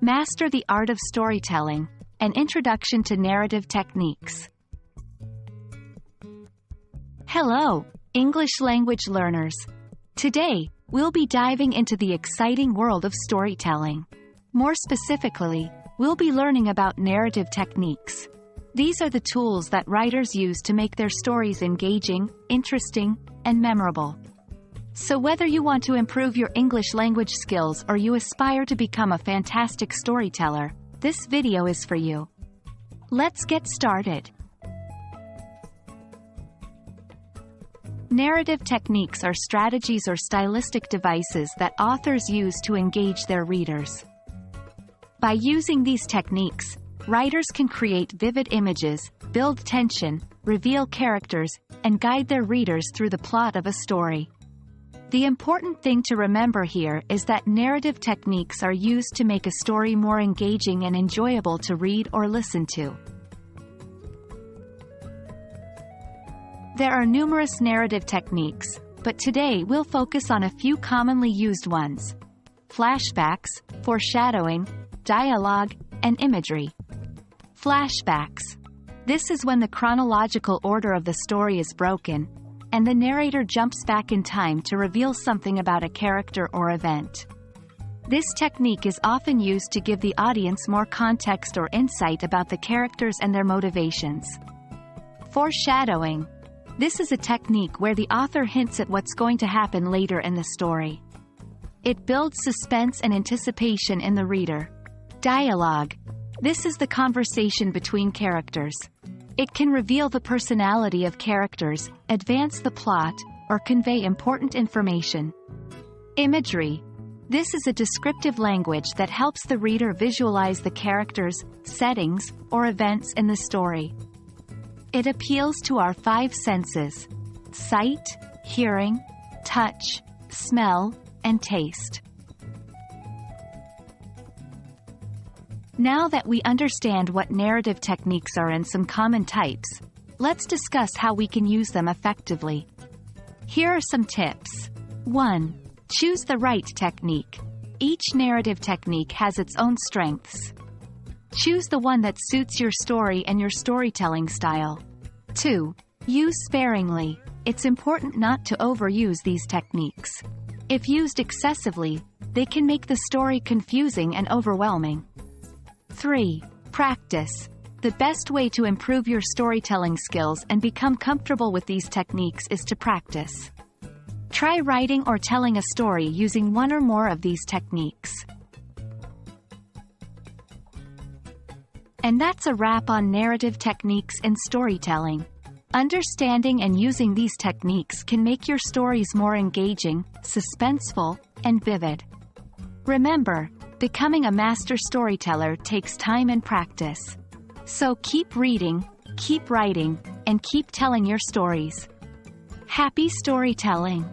Master the Art of Storytelling, an Introduction to Narrative Techniques. Hello, English language learners. Today, we'll be diving into the exciting world of storytelling. More specifically, we'll be learning about narrative techniques. These are the tools that writers use to make their stories engaging, interesting, and memorable. So whether you want to improve your English language skills or you aspire to become a fantastic storyteller, this video is for you. Let's get started. Narrative techniques are strategies or stylistic devices that authors use to engage their readers. By using these techniques, writers can create vivid images, build tension, reveal characters, and guide their readers through the plot of a story. The important thing to remember here is that narrative techniques are used to make a story more engaging and enjoyable to read or listen to. There are numerous narrative techniques, but today we'll focus on a few commonly used ones: flashbacks, foreshadowing, dialogue, and imagery. Flashbacks. This is when the chronological order of the story is broken, and the narrator jumps back in time to reveal something about a character or event. This technique is often used to give the audience more context or insight about the characters and their motivations. Foreshadowing. This is a technique where the author hints at what's going to happen later in the story. It builds suspense and anticipation in the reader. Dialogue. This is the conversation between characters. It can reveal the personality of characters, advance the plot, or convey important information. Imagery. This is a descriptive language that helps the reader visualize the characters, settings, or events in the story. It appeals to our five senses: sight, hearing, touch, smell, and taste. Now that we understand what narrative techniques are and some common types, let's discuss how we can use them effectively. Here are some tips. 1. Choose the right technique. Each narrative technique has its own strengths. Choose the one that suits your story and your storytelling style. 2. Use sparingly. It's important not to overuse these techniques. If used excessively, they can make the story confusing and overwhelming. 3. Practice. The best way to improve your storytelling skills and become comfortable with these techniques is to practice. Try writing or telling a story using one or more of these techniques. And that's a wrap on narrative techniques in storytelling. Understanding and using these techniques can make your stories more engaging, suspenseful, and vivid. Remember, becoming a master storyteller takes time and practice. So keep reading, keep writing, and keep telling your stories. Happy storytelling!